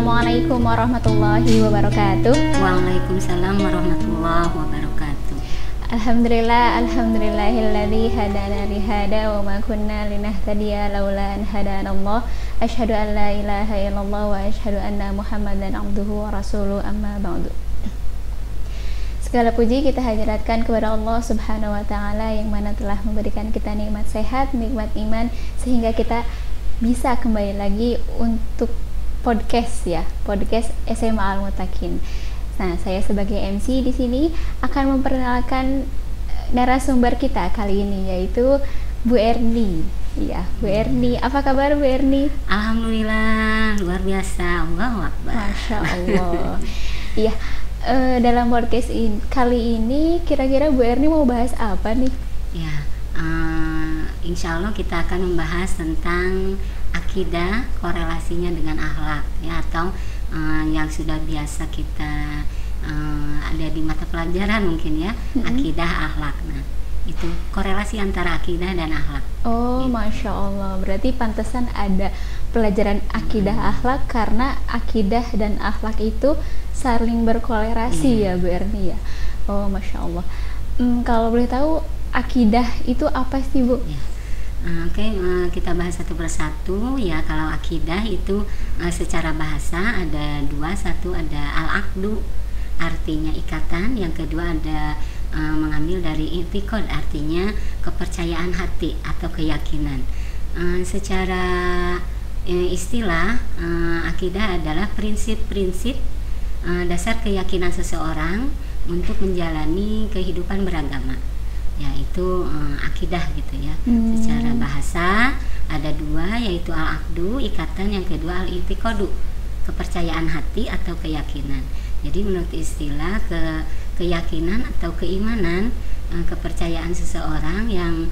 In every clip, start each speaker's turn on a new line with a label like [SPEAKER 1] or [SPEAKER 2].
[SPEAKER 1] Assalamualaikum warahmatullahi wabarakatuh.
[SPEAKER 2] Waalaikumsalam warahmatullahi wabarakatuh.
[SPEAKER 1] Alhamdulillahilladzi hadana lihada wa ma kunna linahtadiya laula an hadanallah. Asyhadu an la ilaha illallah wa asyhadu anna Muhammadan abduhu wa rasuluh, amma ba'du. Segala puji kita hadiratkan kepada Allah Subhanahu wa taala yang mana telah memberikan kita nikmat sehat, nikmat iman sehingga kita bisa kembali lagi untuk podcast SMA Al-Muttaqin. Nah, saya sebagai MC di sini akan memperkenalkan narasumber kita kali ini, yaitu Bu Erni. Ya, Bu Erni, apa kabar Bu Erni?
[SPEAKER 2] Alhamdulillah, luar biasa. Allahu Akbar.
[SPEAKER 1] Masya Allah. Iya, dalam podcast kali ini kira-kira Bu Erni mau bahas apa nih?
[SPEAKER 2] Ya, insya Allah kita akan membahas tentang akidah, korelasinya dengan akhlak, ya, atau yang sudah biasa kita ada di mata pelajaran mungkin ya, akidah, akhlak. Nah, itu korelasi antara akidah dan akhlak.
[SPEAKER 1] Oh,
[SPEAKER 2] gitu.
[SPEAKER 1] Masya Allah. Berarti pantesan ada pelajaran akidah akhlak karena akidah dan akhlak itu saling berkolerasi ya Bu Erni ya. Oh, Masya Allah. Kalau boleh tahu akidah itu apa sih Bu?
[SPEAKER 2] Ya. Oke, kita bahas satu persatu ya. Kalau akidah itu secara bahasa ada dua. Satu ada al-aqdu, artinya ikatan. Yang kedua ada mengambil dari i'tiqad, artinya kepercayaan hati atau keyakinan. Secara istilah, akidah adalah prinsip-prinsip dasar keyakinan seseorang untuk menjalani kehidupan beragama, yaitu akidah gitu ya. Secara bahasa ada dua, yaitu al-aqdu, ikatan, yang kedua al-i'tiqadu, kepercayaan hati atau keyakinan. Jadi menurut istilah keyakinan atau keimanan, kepercayaan seseorang yang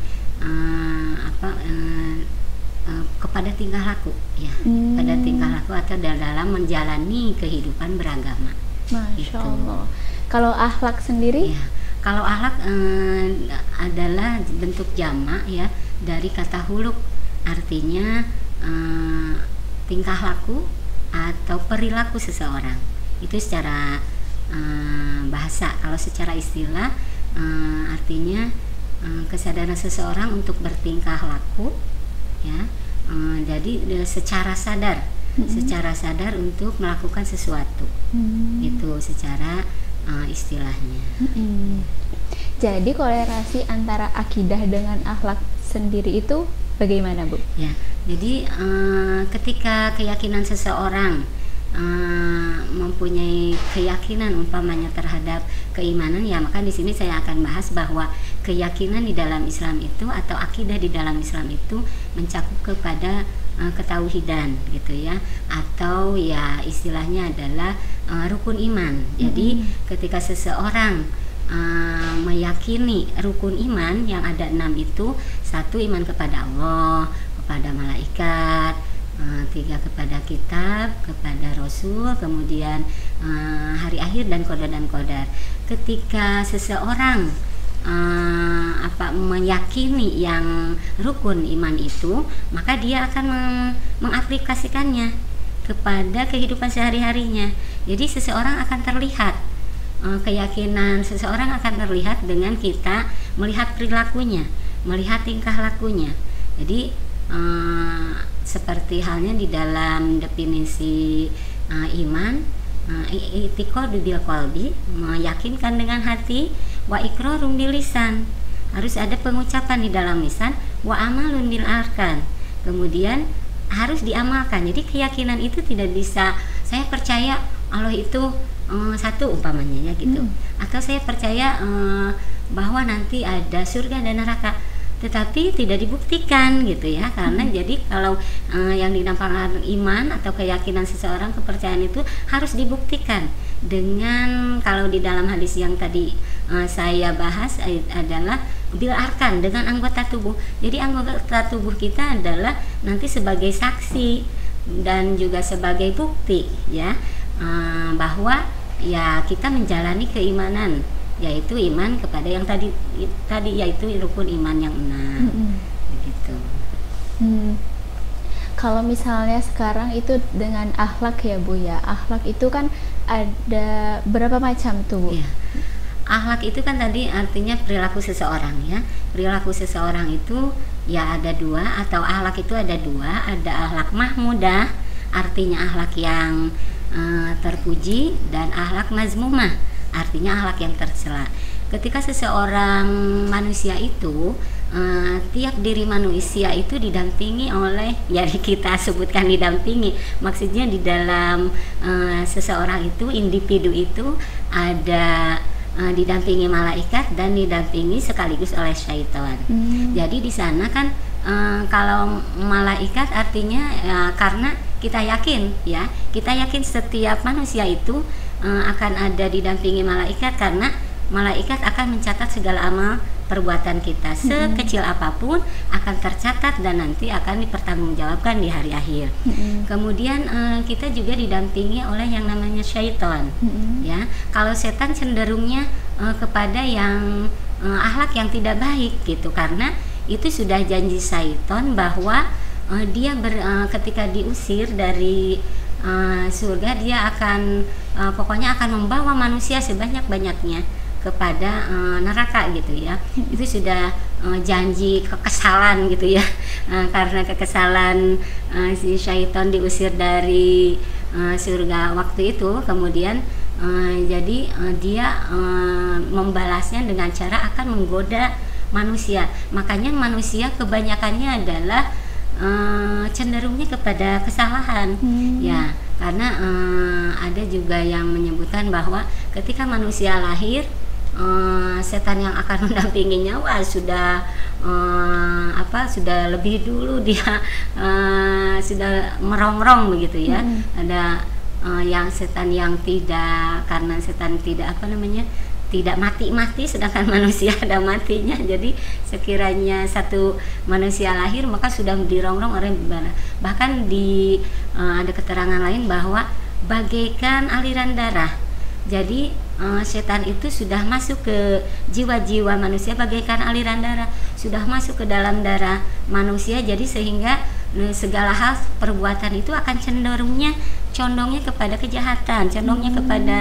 [SPEAKER 2] kepada tingkah laku ya, pada tingkah laku atau dalam menjalani kehidupan beragama.
[SPEAKER 1] Masya Allah. Kalau akhlak sendiri?
[SPEAKER 2] Ya, kalau akhlak adalah bentuk jamak ya dari kata huluk, artinya tingkah laku atau perilaku seseorang. Itu secara bahasa. Kalau secara istilah artinya kesadaran seseorang untuk bertingkah laku ya. Jadi secara sadar untuk melakukan sesuatu. Itu secara istilahnya.
[SPEAKER 1] Jadi kolerasi antara akidah dengan akhlak sendiri itu bagaimana Bu?
[SPEAKER 2] Ya, jadi ketika keyakinan seseorang mempunyai keyakinan umpamanya terhadap keimanan, ya maka di sini saya akan bahas bahwa keyakinan di dalam Islam itu atau akidah di dalam Islam itu mencakup kepada ketauhidan gitu ya, atau ya istilahnya adalah rukun iman. Jadi ketika seseorang meyakini rukun iman yang ada 6 itu, satu iman kepada Allah, kepada malaikat, 3 kepada kitab, kepada Rasul, kemudian hari akhir dan qadar. Ketika seseorang meyakini yang rukun iman itu, maka dia akan mengaplikasikannya kepada kehidupan sehari-harinya. Jadi seseorang akan terlihat, keyakinan seseorang akan terlihat dengan kita melihat perilakunya, melihat tingkah lakunya. Jadi seperti halnya di dalam definisi iman, i'tiqadu bil qalbi, meyakinkan dengan hati, wa iqrarun bil lisan, harus ada pengucapan di dalam lisan, wa amalun bil arkan, kemudian harus diamalkan. Jadi keyakinan itu tidak bisa saya percaya Allah itu satu umpamanya ya gitu, atau saya percaya bahwa nanti ada surga dan neraka, tetapi tidak dibuktikan gitu ya, karena jadi kalau yang dinamakan iman atau keyakinan seseorang, kepercayaan itu harus dibuktikan dengan, kalau di dalam hadis yang tadi saya bahas adalah bil arkan, dengan anggota tubuh. Jadi anggota tubuh kita adalah nanti sebagai saksi dan juga sebagai bukti ya, bahwa ya kita menjalani keimanan, yaitu iman kepada yang tadi yaitu rukun iman yang 6. Begitu.
[SPEAKER 1] kalau misalnya sekarang itu dengan akhlak ya Bu ya, akhlak itu kan ada berapa macam tuh Bu?
[SPEAKER 2] Ya. Akhlak itu kan tadi artinya perilaku seseorang ya. Perilaku seseorang itu ya ada dua, atau akhlak itu ada dua. Ada akhlak mahmudah, artinya akhlak yang terpuji, dan akhlak mazmumah, artinya akhlak yang tercela. Ketika seseorang manusia itu tiap diri manusia itu didampingi oleh, ya kita sebutkan didampingi, maksudnya di dalam seseorang itu, individu itu ada didampingi malaikat dan didampingi sekaligus oleh syaitan. Jadi di sana kan kalau malaikat artinya karena kita yakin ya, kita yakin setiap manusia itu akan ada didampingi malaikat, karena malaikat akan mencatat segala amal perbuatan kita, sekecil apapun akan tercatat dan nanti akan dipertanggungjawabkan di hari akhir. Kemudian kita juga didampingi oleh yang namanya syaitan. Ya, kalau setan cenderungnya kepada yang akhlak yang tidak baik gitu, karena itu sudah janji syaitan bahwa dia ketika diusir dari surga, dia akan pokoknya akan membawa manusia sebanyak-banyaknya kepada neraka gitu ya. Itu sudah janji kekesalan gitu ya. Karena kekesalan si syaitan diusir dari surga waktu itu, kemudian jadi dia membalasnya dengan cara akan menggoda manusia. Makanya manusia kebanyakannya adalah cenderungnya kepada kesalahan ya, karena ada juga yang menyebutkan bahwa ketika manusia lahir, setan yang akan mendampinginya sudah sudah lebih dulu dia sudah merongrong begitu ya. Ada yang setan yang tidak, karena setan tidak tidak mati-mati, sedangkan manusia ada matinya. Jadi sekiranya satu manusia lahir maka sudah dirongrong oleh bahkan ada keterangan lain bahwa bagaikan aliran darah. Jadi setan itu sudah masuk ke jiwa-jiwa manusia bagaikan aliran darah, sudah masuk ke dalam darah manusia. Jadi sehingga segala hal perbuatan itu akan condongnya kepada kejahatan, condongnya kepada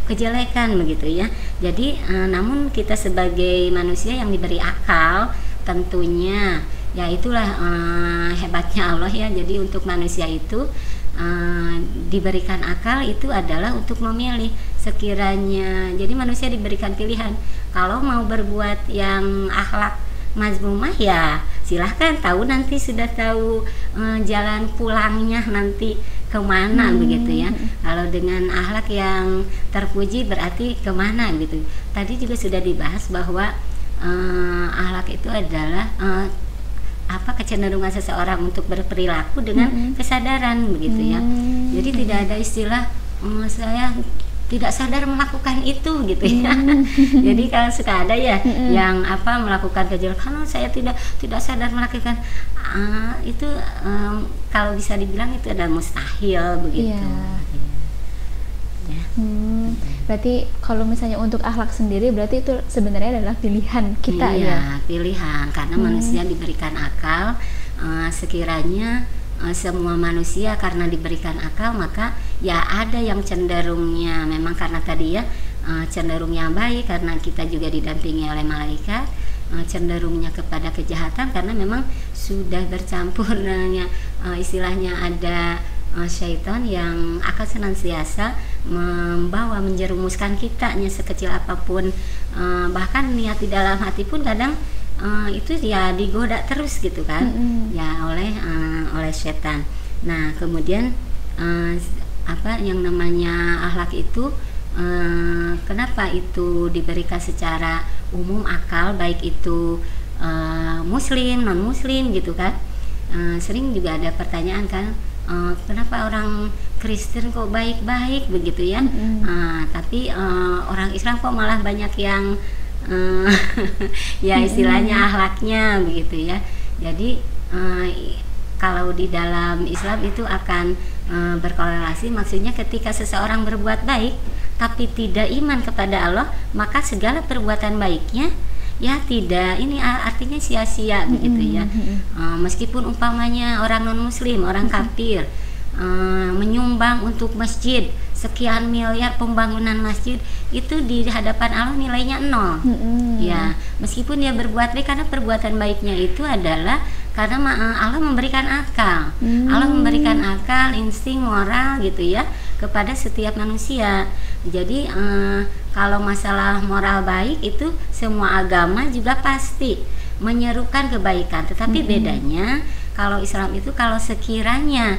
[SPEAKER 2] kejelekan begitu ya. Jadi namun kita sebagai manusia yang diberi akal tentunya, ya itulah hebatnya Allah ya. Jadi untuk manusia itu diberikan akal itu adalah untuk memilih sekiranya. Jadi manusia diberikan pilihan, kalau mau berbuat yang akhlak mazmumah ya silahkan, nanti sudah tahu jalan pulangnya nanti kemana begitu ya. Kalau dengan akhlak yang terpuji berarti kemana gitu. Tadi juga sudah dibahas bahwa akhlak itu adalah kecenderungan seseorang untuk berperilaku dengan kesadaran begitu ya. Jadi tidak ada istilah saya tidak sadar melakukan itu gitu ya. Jadi kalau suka ada ya yang melakukan kejelekan, saya tidak sadar melakukan itu, kalau bisa dibilang itu adalah mustahil begitu. Ya.
[SPEAKER 1] Berarti kalau misalnya untuk akhlak sendiri berarti itu sebenarnya adalah pilihan kita ya. Pilihan,
[SPEAKER 2] karena manusia diberikan akal. Sekiranya semua manusia karena diberikan akal, maka ya ada yang cenderungnya memang karena tadi ya cenderungnya baik karena kita juga didampingi oleh malaikat, cenderungnya kepada kejahatan karena memang sudah bercampur istilahnya ada syaitan yang akan senantiasa membawa menjerumuskan kitanya sekecil apapun, bahkan niat di dalam hati pun kadang itu ya digoda terus gitu kan ya oleh setan. Nah kemudian yang namanya akhlak itu kenapa itu diberikan secara umum akal, baik itu muslim non muslim gitu kan. Sering juga ada pertanyaan kan, kenapa orang Kristen kok baik-baik begitu ya, tapi orang Islam kok malah banyak yang ya istilahnya akhlaknya begitu ya. Jadi kalau di dalam Islam itu akan berkorelasi, maksudnya ketika seseorang berbuat baik tapi tidak iman kepada Allah, maka segala perbuatan baiknya ya tidak, ini artinya sia-sia begitu ya. Meskipun umpamanya orang non muslim, orang kafir menyumbang untuk masjid sekian miliar pembangunan masjid, itu di hadapan Allah nilainya 0. Ya, meskipun dia berbuat baik, karena perbuatan baiknya itu adalah karena Allah memberikan akal. Allah memberikan akal, insting, moral gitu ya kepada setiap manusia. Jadi kalau masalah moral baik itu semua agama juga pasti menyerukan kebaikan, tetapi bedanya kalau Islam itu kalau sekiranya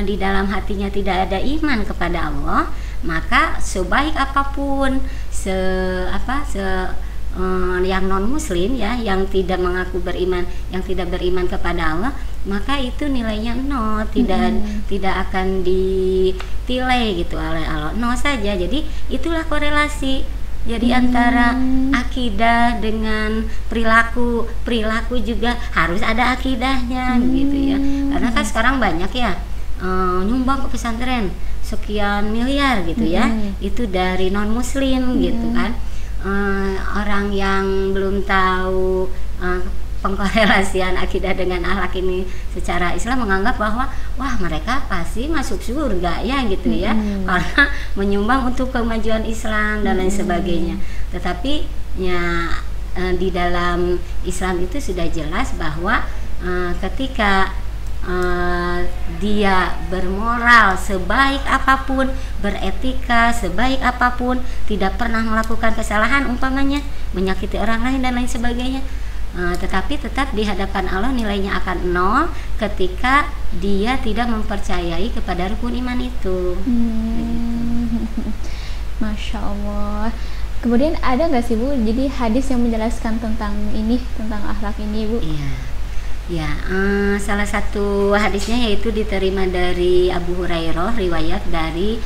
[SPEAKER 2] di dalam hatinya tidak ada iman kepada Allah, maka sebaik apapun yang non muslim ya, yang tidak mengaku beriman, yang tidak beriman kepada Allah, maka itu nilainya 0, tidak akan ditilai gitu oleh Allah, 0 saja. Jadi itulah korelasi. Jadi antara akidah dengan perilaku juga harus ada akidahnya gitu ya. Karena kan sekarang banyak ya nyumbang ke pesantren sekian miliar gitu ya. Itu dari non muslim gitu kan. Orang yang belum tahu pengkorelasian akidah dengan akhlak ini secara Islam menganggap bahwa wah mereka pasti masuk surga ya gitu ya, karena menyumbang untuk kemajuan Islam dan lain sebagainya. Tetapi ya di dalam Islam itu sudah jelas bahwa ketika dia bermoral sebaik apapun, beretika sebaik apapun, tidak pernah melakukan kesalahan umpamanya menyakiti orang lain dan lain sebagainya, tetapi tetap di hadapan Allah nilainya akan 0 ketika dia tidak mempercayai kepada rukun iman itu.
[SPEAKER 1] Masya Allah. Kemudian ada nggak sih Bu, jadi hadis yang menjelaskan tentang ini, tentang akhlak ini Bu?
[SPEAKER 2] Ya, salah satu hadisnya yaitu diterima dari Abu Hurairah, riwayat dari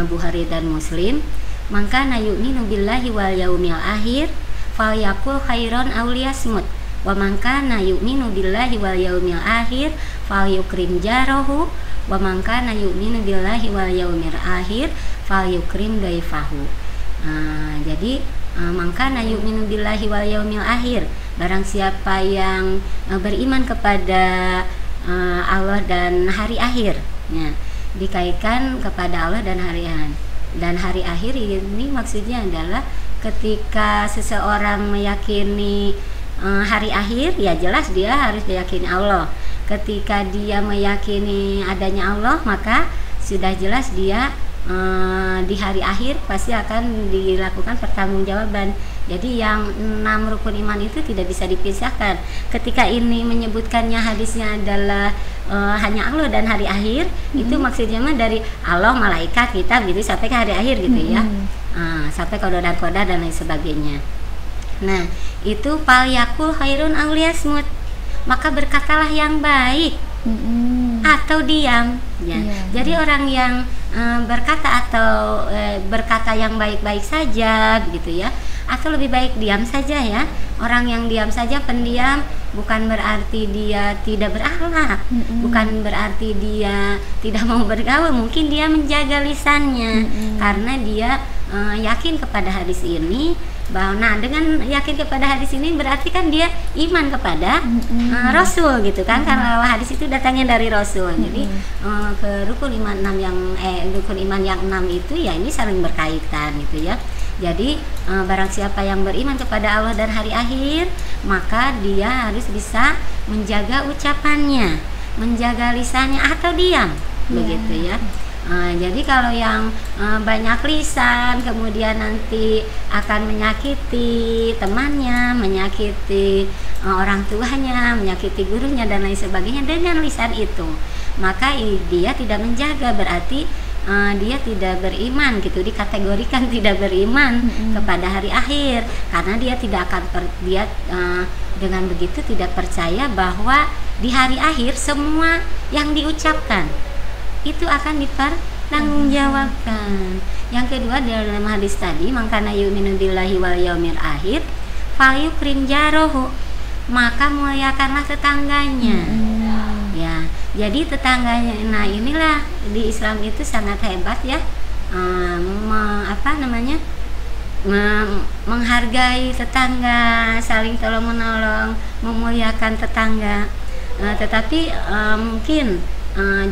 [SPEAKER 2] Bukhari dan Muslim. Maka yu'minu billahi wal yaumil akhir falyakul khairon aw liyasmut, wa man kana yu'minu billahi wal yaumil akhir falyukrim jarahu, wa man kana yu'minu billahi wal yaumil akhir falyukrim daifahu. Jadi man kana yu'minu billahi wal yaumil akhir, barang siapa yang beriman kepada Allah dan hari akhir, ya, dikaitkan kepada Allah dan hari akhir. Dan hari akhir ini maksudnya adalah ketika seseorang meyakini hari akhir, ya jelas dia harus meyakini Allah. Ketika dia meyakini adanya Allah, maka sudah jelas dia di hari akhir pasti akan dilakukan pertanggungjawaban. Jadi yang 6 rukun iman itu tidak bisa dipisahkan. Ketika ini menyebutkannya hadisnya adalah hanya Allah dan hari akhir, itu maksudnya mah dari Allah, malaikat, kitab gitu sampai ke hari akhir gitu ya. Sampai koda dan lain sebagainya. Nah, itu fal yakul khairun aw liyasmut, maka berkatalah yang baik atau diam ya. Jadi orang yang berkata atau berkata yang baik-baik saja begitu ya, atau lebih baik diam saja ya. Orang yang diam saja, pendiam, bukan berarti dia tidak berakhlak, bukan berarti dia tidak mau bergaul, mungkin dia menjaga lisannya karena dia yakin kepada hadis ini. Nah, dengan yakin kepada hadis ini berarti kan dia iman kepada Rasul gitu kan, karena hadis itu datangnya dari Rasul. Jadi ke rukun iman 6 yang rukun iman yang 6 itu ya ini saling berkaitan gitu ya. Jadi barang siapa yang beriman kepada Allah dan hari akhir, maka dia harus bisa menjaga ucapannya, menjaga lisannya atau diam begitu ya. Jadi kalau yang banyak lisan kemudian nanti akan menyakiti temannya, menyakiti orang tuanya, menyakiti gurunya dan lain sebagainya dengan lisan itu, maka dia tidak menjaga, berarti dia tidak beriman gitu, dikategorikan tidak beriman kepada hari akhir, karena dia tidak akan dengan begitu tidak percaya bahwa di hari akhir semua yang diucapkan itu akan dipertanggungjawabkan. Yang kedua dalam hadis tadi, mangkana yu'minu billahi wal yaumil akhir falyukrim jarahu, maka muliakanlah tetangganya. Ya, jadi tetangganya. Nah, inilah di Islam itu sangat hebat ya. menghargai tetangga, saling tolong menolong, memuliakan tetangga. Tetapi mungkin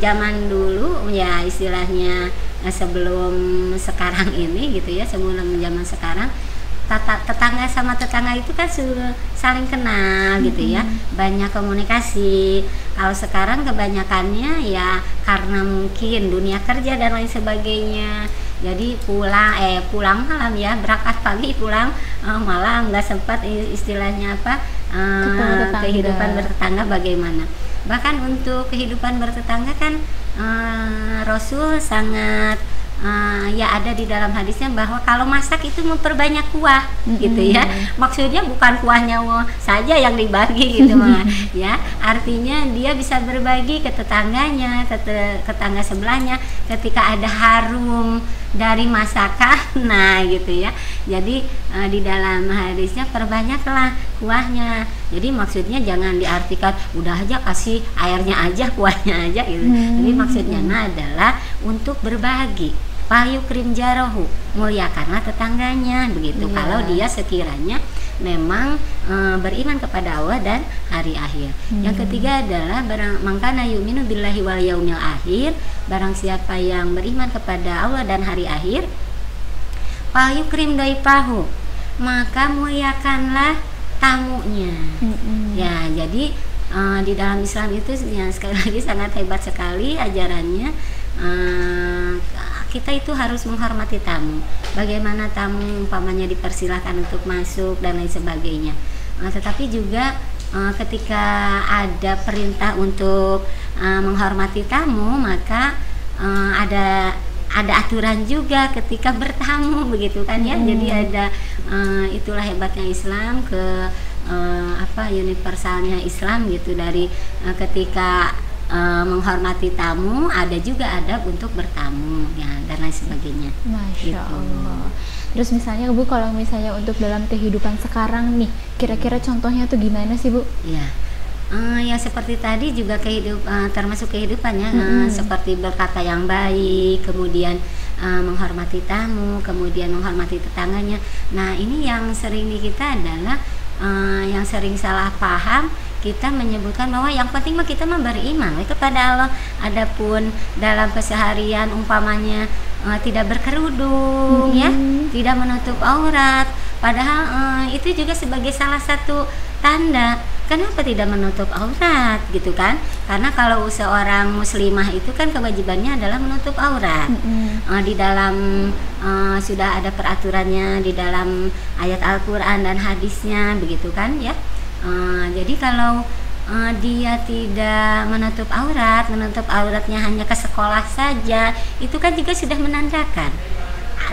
[SPEAKER 2] zaman dulu ya istilahnya sebelum sekarang ini gitu ya, sebelum zaman sekarang tetangga sama tetangga itu kan saling kenal gitu ya, banyak komunikasi. Kalau sekarang kebanyakannya ya karena mungkin dunia kerja dan lain sebagainya, jadi pulang malam ya, berangkat pagi pulang malam, nggak sempat istilahnya apa kehidupan bertetangga bagaimana. Bahkan untuk kehidupan bertetangga kan Rasul sangat ya ada di dalam hadisnya bahwa kalau masak itu memperbanyak kuah gitu ya. Maksudnya bukan kuahnya saja yang dibagi gitu ya. Artinya dia bisa berbagi ke tetangganya, ke tetangga sebelahnya ketika ada harum dari masakan. Nah gitu ya. Jadi di dalam hadisnya perbanyaklah kuahnya. Jadi maksudnya jangan diartikan udah aja kasih airnya aja, kuahnya aja gitu. Jadi maksudnya adalah untuk berbagi. Fayukrim jarahu, muliakanlah tetangganya begitu. Kalau dia sekiranya memang beriman kepada Allah dan hari akhir. Yang ketiga adalah mangkana yu'minu billahi wal yaumil akhir, barang siapa yang beriman kepada Allah dan hari akhir, fayukrim daifahu, maka muliakanlah tamunya. Ya, jadi di dalam Islam itu ya, sekali lagi sangat hebat sekali ajarannya. Kita itu harus menghormati tamu. Bagaimana tamu umpamanya dipersilahkan untuk masuk dan lain sebagainya. Tetapi juga ketika ada perintah untuk menghormati tamu, maka ada aturan juga ketika bertamu begitu kan ya. Jadi ada itulah hebatnya Islam, universalnya Islam gitu, dari ketika menghormati tamu, ada juga adab untuk bertamu ya, dan lain sebagainya.
[SPEAKER 1] Masya Allah. Terus misalnya Bu, kalau misalnya untuk dalam kehidupan sekarang nih, kira-kira contohnya tuh gimana sih Bu?
[SPEAKER 2] Ya, ya seperti tadi juga termasuk kehidupannya, seperti berkata yang baik, kemudian menghormati tamu, kemudian menghormati tetangganya. Nah ini yang sering di kita adalah yang sering salah paham. Kita menyebutkan bahwa yang penting mah kita beriman kepada Allah. Adapun dalam keseharian umpamanya tidak berkerudung ya, tidak menutup aurat, padahal itu juga sebagai salah satu tanda. Kenapa tidak menutup aurat gitu kan? Karena kalau seorang muslimah itu kan kewajibannya adalah menutup aurat. Di dalam sudah ada peraturannya di dalam ayat Al-Qur'an dan hadisnya begitu kan ya. Jadi kalau dia tidak menutup auratnya hanya ke sekolah saja, itu kan juga sudah menandakan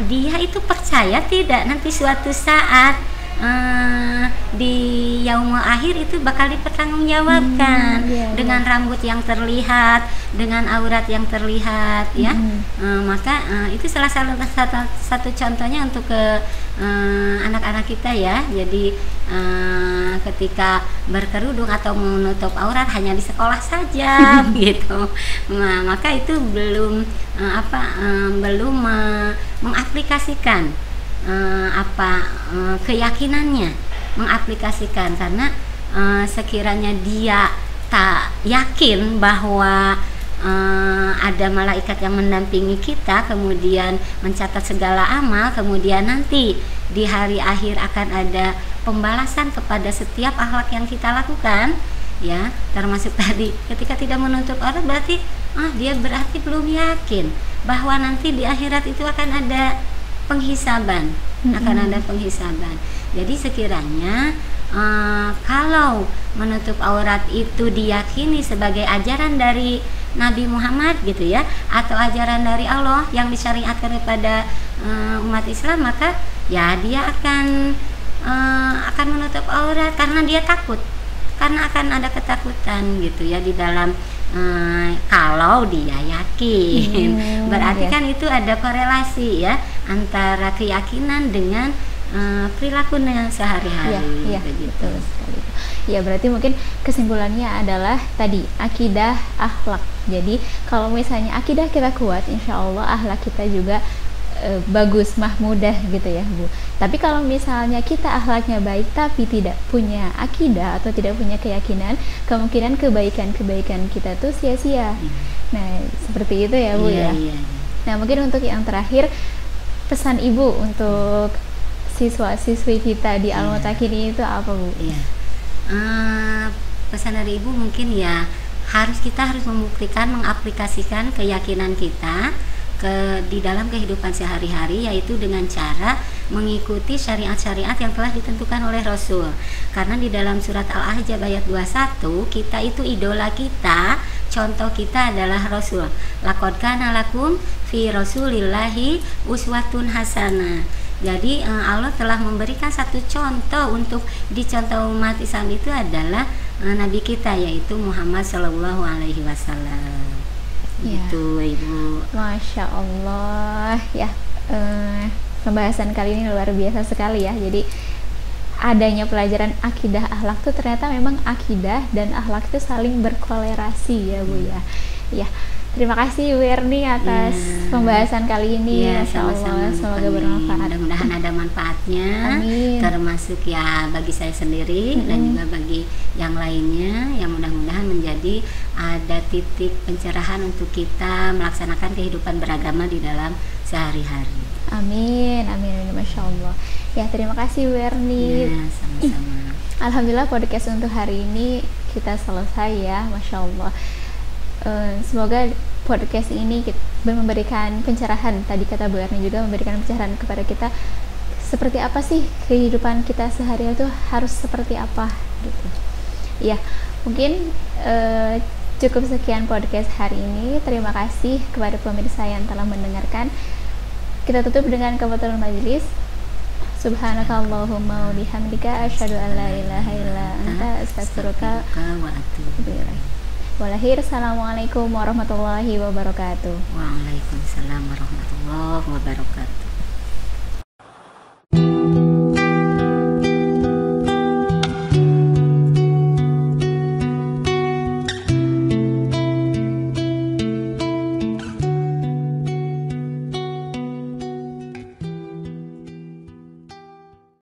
[SPEAKER 2] dia itu percaya tidak nanti suatu saat di yaumul akhir itu bakal dipertanggungjawabkan dengan rambut yang terlihat, dengan aurat yang terlihat ya. Maka itu salah satu contohnya untuk ke anak-anak kita ya. Jadi ketika berkerudung atau menutup aurat hanya di sekolah saja gitu. Nah, maka itu belum mengaplikasikan keyakinannya, mengaplikasikan, karena sekiranya dia tak yakin bahwa ada malaikat yang mendampingi kita, kemudian mencatat segala amal, kemudian nanti di hari akhir akan ada pembalasan kepada setiap akhlak yang kita lakukan ya, termasuk tadi ketika tidak menutup aurat, berarti dia berarti belum yakin bahwa nanti di akhirat itu akan ada penghisaban, Jadi sekiranya kalau menutup aurat itu diyakini sebagai ajaran dari Nabi Muhammad gitu ya, atau ajaran dari Allah yang disyariatkan kepada umat Islam, maka ya dia akan menutup aurat karena dia takut, karena akan ada ketakutan gitu ya di dalam kalau dia yakin. Berarti kan itu ada korelasi ya antara keyakinan dengan perilakunya sehari-hari.
[SPEAKER 1] Begitu sekali. Ya, berarti mungkin kesimpulannya adalah tadi akidah, akhlak. Jadi kalau misalnya akidah kita kuat, insya Allah akhlak kita juga bagus, mahmudah gitu ya Bu. Tapi kalau misalnya kita akhlaknya baik tapi tidak punya akidah atau tidak punya keyakinan, kemungkinan kebaikan-kebaikan kita tuh sia-sia. Nah, seperti itu ya Bu ya. Nah, mungkin untuk yang terakhir, pesan Ibu untuk siswa-siswi kita di Al-Muttaqin itu apa Bu?
[SPEAKER 2] Pesan dari Ibu mungkin ya, kita harus membuktikan, mengaplikasikan keyakinan kita di dalam kehidupan sehari-hari, yaitu dengan cara mengikuti syariat-syariat yang telah ditentukan oleh Rasul. Karena di dalam surat Al-Ahzab ayat 21, kita itu idola kita, contoh kita adalah Rasul. Laqad kana lakum fi Rasulillahi uswatun hasanah. Jadi Allah telah memberikan satu contoh untuk dicontoh umat Islam, itu adalah Nabi kita, yaitu Muhammad Shallallahu Alaihi Wasallam. Gitu Ibu.
[SPEAKER 1] Masya Allah ya, pembahasan kali ini luar biasa sekali ya. Jadi adanya pelajaran akidah akhlak tuh ternyata memang akidah dan akhlak itu saling berkolerasi ya Bu ya. Ya, terima kasih Bu Erni atas pembahasan kali ini. Masya Allah, semoga bermanfaat.
[SPEAKER 2] Mudah-mudahan ada manfaatnya.
[SPEAKER 1] Amin.
[SPEAKER 2] Termasuk ya bagi saya sendiri dan juga bagi yang lainnya, yang mudah-mudahan menjadi ada titik pencerahan untuk kita melaksanakan kehidupan beragama di dalam sehari-hari.
[SPEAKER 1] Amin, amin, Masya Allah. Ya, terima kasih Bu Erni.
[SPEAKER 2] Ya, sama-sama.
[SPEAKER 1] Alhamdulillah podcast untuk hari ini kita selesai ya, Masya Allah. Semoga podcast ini memberikan pencerahan, tadi kata Bu Erni juga memberikan pencerahan kepada kita, seperti apa sih kehidupan kita sehari-hari itu harus seperti apa gitu. Ya, mungkin cukup sekian podcast hari ini. Terima kasih kepada pemirsa yang telah mendengarkan. Kita tutup dengan kafaratul majelis. Subhanakallahumma wa bihamdika asyhadu an la ilaha illa anta astaghfiruka wa atubu ilaik. Walahir, assalamualaikum warahmatullahi wabarakatuh.
[SPEAKER 2] Waalaikumsalam warahmatullahi wabarakatuh.